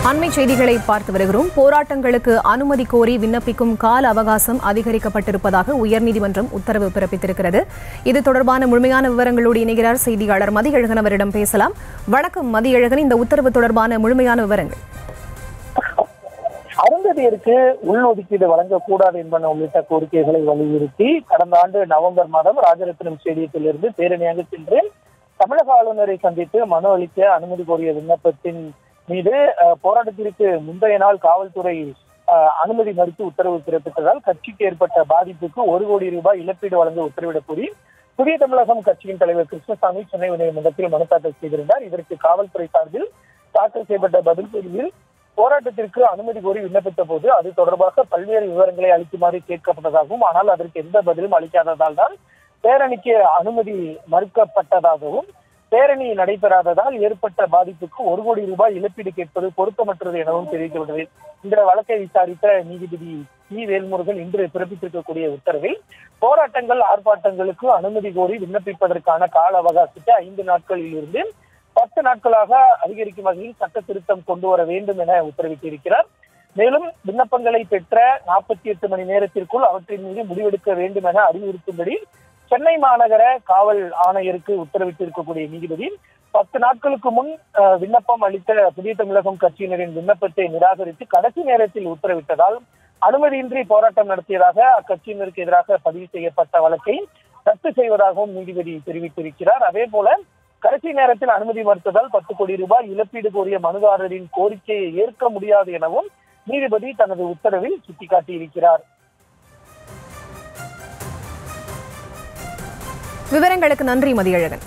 அண்மை செய்திகளை பார்த்து வருகிறோம். போராட்டங்களுக்கு அனுமதி கோரி விண்ணப்பிக்கும் கால அவகாசம் அதிகரிக்கப்பட்டிருப்பதாக உயர்நீதிமன்றம் உத்தரவு பிறப்பித்திருக்கிறது. இது தொடர்பான முழுமையான விவரங்களோடு இணைகிறார் செய்தியாளர் மதியழகன். அவரிடம் பேசலாம். வணக்கம் மதியழகன், இந்த உத்தரவு தொடர்பான முழுமையான விவரங்கள். அருந்ததியருக்கு உள்ஒதுக்கீடு வழங்கக்கூடாது என்பன உள்ளிட்ட கோரிக்கைகளை வலியுறுத்தி கடந்த ஆண்டு நவம்பர் மாதம் ராஜரத்னம் ஸ்டேடியத்திலிருந்து பேரணியாக சென்று தமிழக ஆளுநரை சந்தித்து மனு அளிக்க அனுமதி கோரிய விண்ணப்பத்தின் மீது போராட்டத்திற்கு முந்தைய நாள் காவல்துறை அனுமதி மறுத்து உத்தரவு பிறப்பித்ததால் கட்சிக்கு ஏற்பட்ட பாதிப்புக்கு 1 கோடி ரூபாய் இழப்பீடு வழங்க உத்தரவிடக் கோரி புதிய தமிழகம் கட்சியின் தலைவர் கிருஷ்ணசாமி சென்னை உயர்நீதிமன்றத்தில் மனு தாக்கல் செய்திருந்தார். இதற்கு காவல்துறை சார்பில் தாக்கல் செய்யப்பட்ட பதில் பிரிவில் போராட்டத்திற்கு அனுமதி கோரி விண்ணப்பித்த போது அது தொடர்பாக பல்வேறு விவரங்களை அளிக்குமாறு கேட்கப்பட்டதாகவும், ஆனால் அதற்கு எந்த பதிலும் அளிக்காததால் தான் பேரணிக்கு அனுமதி மறுக்கப்பட்டதாகவும், பேரணி நடைபெறாததால் ஏற்பட்ட பாதிப்புக்கு 1 கோடி ரூபாய் இழப்பீடு கேட்பது பொருத்தமற்றது எனவும் தெரிவிக்கப்பட்டது. இந்த வழக்கை விசாரித்த நீதிபதி சி. வேல்முருகன் இன்று பிறப்பித்திருக்கக்கூடிய உத்தரவில் போராட்டங்கள் ஆர்ப்பாட்டங்களுக்கு அனுமதி கோரி விண்ணப்பிப்பதற்கான கால அவகாசத்தை 5 நாட்களில் இருந்து 10 நாட்களாக அதிகரிக்கும் வகையில் சட்ட திருத்தம் கொண்டு வர வேண்டும் என உத்தரவிட்டிருக்கிறார். மேலும் விண்ணப்பங்களை பெற்ற 48 மணி நேரத்திற்குள் அவற்றின் மீது முடிவெடுக்க வேண்டும் என அறிவுறுத்தும்படி சென்னை மாநகர காவல் ஆணையருக்கு உத்தரவிட்டிருக்கக்கூடிய நீதிபதி 10 நாட்களுக்கு முன் விண்ணப்பம் அளித்த புதிய தமிழகம் கட்சியினரின் விண்ணப்பத்தை நிராகரித்து கடைசி நேரத்தில் உத்தரவிட்டதால் அனுமதியின்றி போராட்டம் நடத்தியதாக அக்கட்சியினருக்கு எதிராக பதிவு செய்யப்பட்ட வழக்கை ரத்து செய்வதாகவும் நீதிபதி தெரிவித்திருக்கிறார். அதே போல கடைசி நேரத்தில் அனுமதி மறுத்ததால் 10 கோடி ரூபாய் இழப்பீடு கோரிய மனுதாரரின் கோரிக்கையை ஏற்க முடியாது எனவும் நீதிபதி தனது உத்தரவில் சுட்டிக்காட்டியிருக்கிறார். விவரங்களுக்கு நன்றி மதியழகன்.